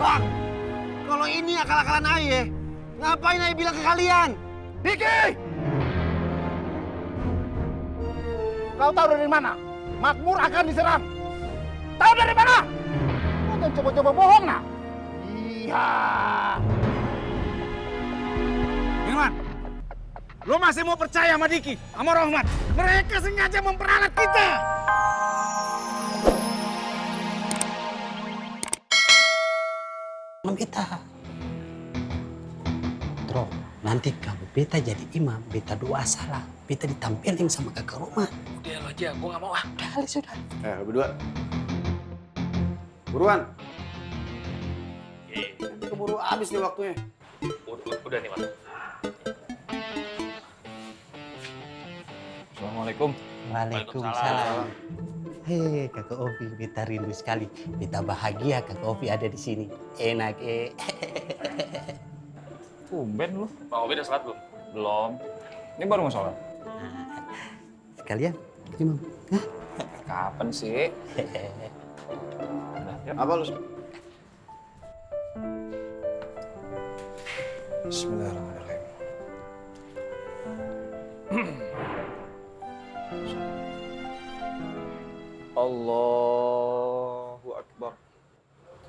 Bang, kalau ini akal-akalan Aye, ngapain Aye bilang ke kalian? Diki! Kau tahu dari mana? Makmur akan diserang. Tahu dari mana? Kau jangan coba-coba bohong, nak. Iya. Irwan, lo masih mau percaya sama Diki, sama Rohmat? Mereka sengaja memperalat kita. Imam beta. Tro, nanti kamu beta jadi imam, beta doa salah, beta ditampilin sama kakak rumah. Udah lo aja, gue gak mau ah. Udah kali sudah. Berdua. Buruan. Nanti keburu habis nih waktunya. Udah nih, Mas. Assalamualaikum. Waalaikumsalam. Hei, kakak Ovi, beta rindu sekali. Beta bahagia kakak Ovi ada di sini. Enak, Tumben lu. Bang Obi udah sholat belum? Belum. Ini baru mau sholat. Sekalian, imam. Hah? Kapan sih? Apa lu? Bismillahirrahmanirrahim. Allahu Akbar.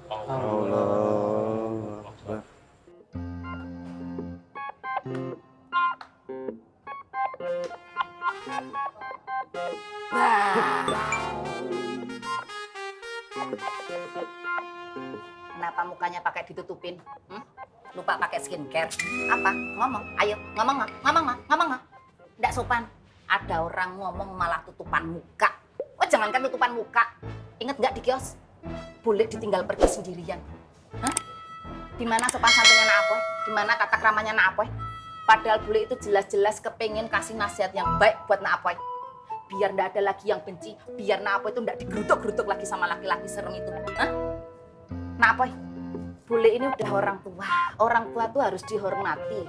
Allahu Akbar. Kenapa mukanya pakai ditutupin? Lupa pakai skincare? Apa? Ngomong, ayo ngomong nggak? Nggak sopan. Ada orang ngomong malah tutupan muka. Oh jangankan tutupan muka. Ingat nggak di kios? Boleh ditinggal pergi sendirian. Hah? Di mana sopan santunnya nak apa? Di mana kata keramanya nak apa? Padahal bule itu jelas-jelas kepengen kasih nasihat yang baik buat nak apa? Biar nggak ada lagi yang benci. Biar nak apa itu nggak digerutuk-gerutuk lagi sama laki-laki serem itu. Hah? Nak apa? Bule ini udah orang tua. Orang tua tuh harus dihormati.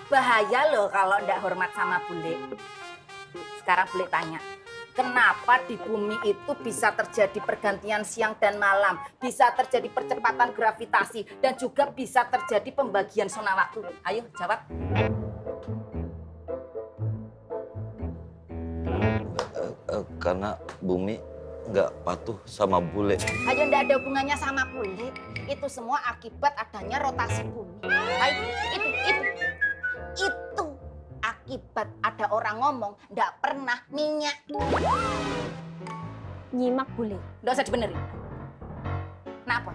Bahaya loh kalau nggak hormat sama bule. Sekarang bule tanya, kenapa di bumi itu bisa terjadi pergantian siang dan malam, bisa terjadi percepatan gravitasi, dan juga bisa terjadi pembagian zona waktu? Ayo jawab. Karena bumi nggak patuh sama bule. Ayo nggak ada hubungannya sama bule. Itu semua akibat adanya rotasi bumi. Ayo, itu akibat ada orang ngomong nggak pernah minyak. Nyimak bule. Nggak usah dibenerin. Kenapa?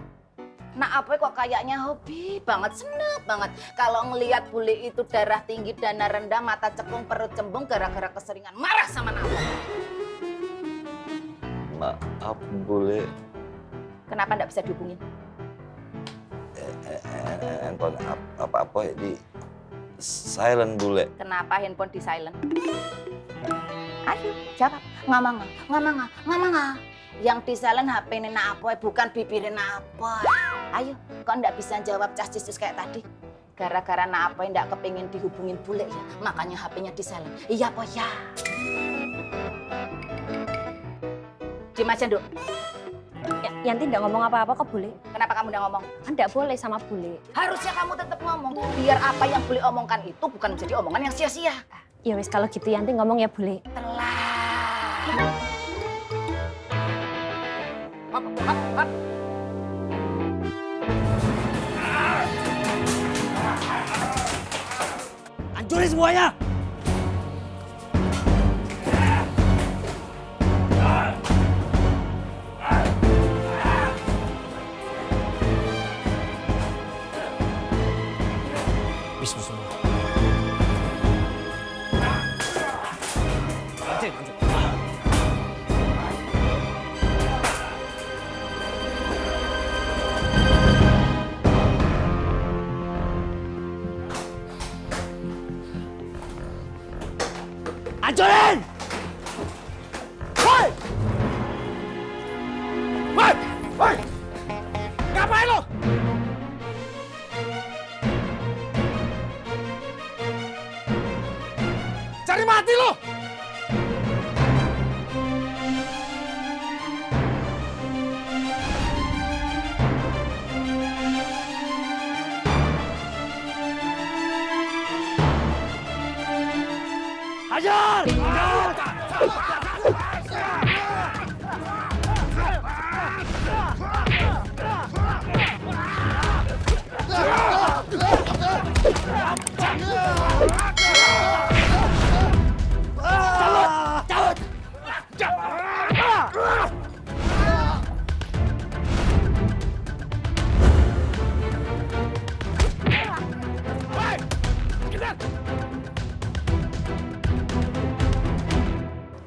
Nah apa kok kayaknya hobi banget, seneng banget. Kalau ngelihat bule itu darah tinggi, dana rendah, mata cekung, perut cembung gara-gara keseringan marah sama Napa. Maaf bule. Kenapa nggak bisa dihubungin? Handphone apa di silent bule. Kenapa handphone di silent? Ayo jawab. Ngomong nggak? Yang di silent HP Nena Apoy, bukan bibirnya Nena Apoy. Ayo, kok nggak bisa jawab cas-cis kayak tadi? Gara-gara Nena Apoy nggak kepengin dihubungin bule ya, makanya HP-nya di silent. Iya Poy ya. Diam aja, Nduk. Yanti nggak ngomong apa-apa kok bule. Kenapa kamu udah ngomong? Kan nggak boleh sama bule. Harusnya kamu tetap ngomong, biar apa yang bule omongkan itu bukan menjadi omongan yang sia-sia. Ya wis kalau gitu Yanti ngomong ya bule. Telat. Hancurin semuanya! Bismillah semua. Lanjut.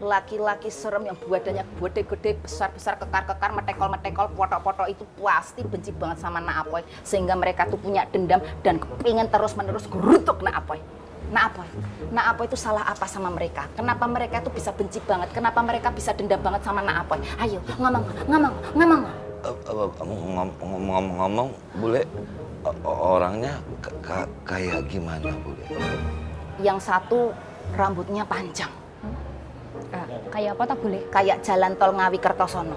laki-laki serem yang badannya gede-gede, besar-besar, kekar-kekar, metekol-metekol, potok-potok itu pasti benci banget sama Nak Apoy. Sehingga mereka tuh punya dendam dan kepingin terus-menerus gerutuk Nak Apoy. Nak Apoy itu salah apa sama mereka? Kenapa mereka tuh bisa benci banget? Kenapa mereka bisa dendam banget sama Nak Apoy? Ayo, ngomong. Ngomong-ngomong, Bule, orangnya kayak gimana, Bule? Yang satu rambutnya panjang, Kayak apa tak Bule? kayak jalan tol Ngawi Kertosono.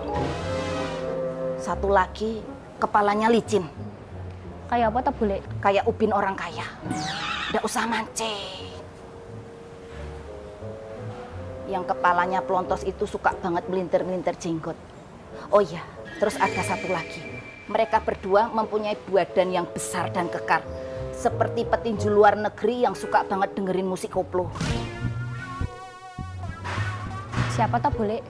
Satu lagi kepalanya licin, Kayak apa tak Bule? kayak ubin orang kaya. Nggak usah mancing. Yang kepalanya pelontos itu suka banget melintir-melintir jenggot. Oh iya, terus ada satu lagi. Mereka berdua mempunyai badan yang besar dan kekar. Seperti petinju luar negeri yang suka banget dengerin musik koplo. Siapa tak Bule?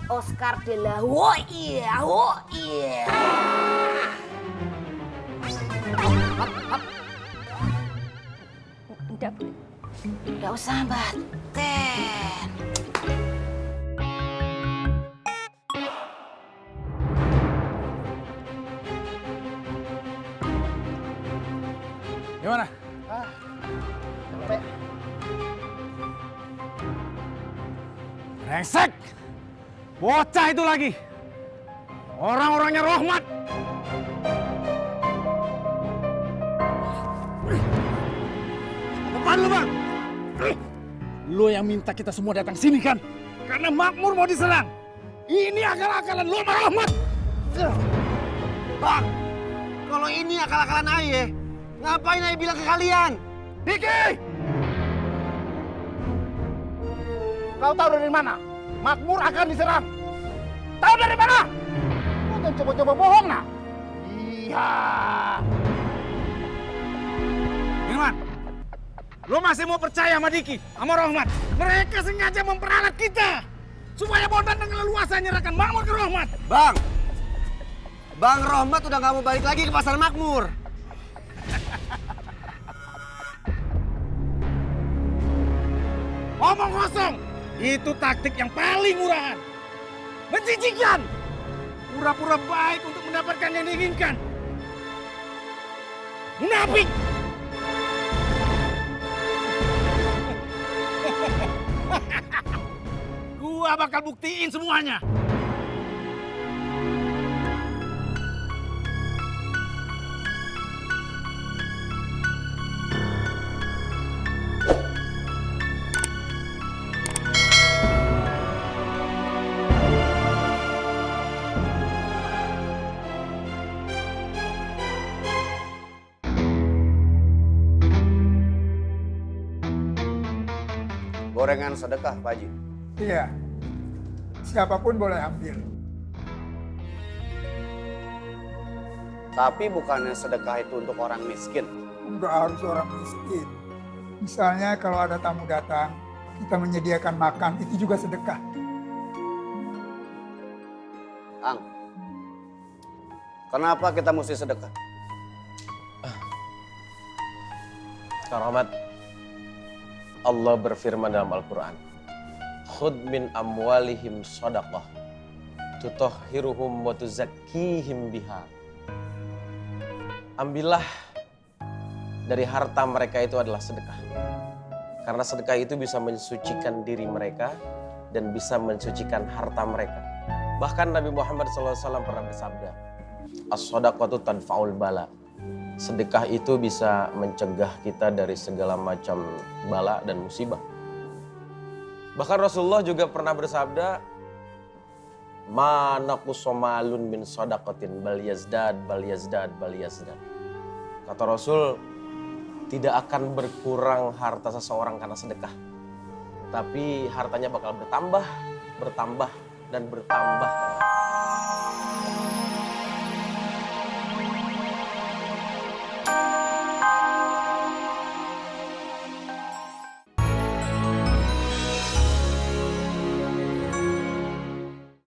Oscar de la Hoya. Tidak Bule. Nggak usah baten. Gimana? Capek. Brengsek! Bocah itu lagi! Orang-orangnya Rohmat! Apaan lu, Bang? Lu yang minta kita semua datang sini kan? Karena Makmur mau diserang. Ini akal-akalan lu sama Rohmat! Bang, kalau ini akal-akalan Aye, ngapain Aye bilang ke kalian? Diki! Kau tahu dari mana? Makmur akan diserang. Tahu dari mana? Kau jangan coba-coba bohong, nak. Iya. Irwan, lu masih mau percaya sama Diki, sama Rohmat? Mereka sengaja memperalat kita supaya Bondan dengan leluasa nyerahkan Makmur ke Rohmat. Bang Rohmat udah nggak mau balik lagi ke pasar Makmur. Omong kosong, itu taktik yang paling murahan. Menjijikan, pura-pura baik untuk mendapatkan yang diinginkan. Munafik. Gua bakal buktiin semuanya. Gorengan sedekah, Pak Haji. Iya, siapapun boleh ambil. Tapi bukannya sedekah itu untuk orang miskin. Enggak harus orang miskin. Misalnya kalau ada tamu datang, kita menyediakan makan, itu juga sedekah. Ang, kenapa kita mesti sedekah? Kang Rahmat, Allah berfirman dalam Al-Quran, khud min amwalihim sadaqah, tutahhiruhum wa tuzakkihim biha. Ambillah dari harta mereka itu adalah sedekah. Karena sedekah itu bisa mensucikan diri mereka dan bisa mensucikan harta mereka. Bahkan Nabi Muhammad SAW pernah bersabda, as-sadaqatu tadfa'ul bala. Sedekah itu bisa mencegah kita dari segala macam bala dan musibah. Bahkan Rasulullah juga pernah bersabda, ma naqussu malun min shadaqatin bal yazdad bal yazdad bal yazdad. Kata Rasul, tidak akan berkurang harta seseorang karena sedekah. Tapi hartanya bakal bertambah, bertambah, dan bertambah.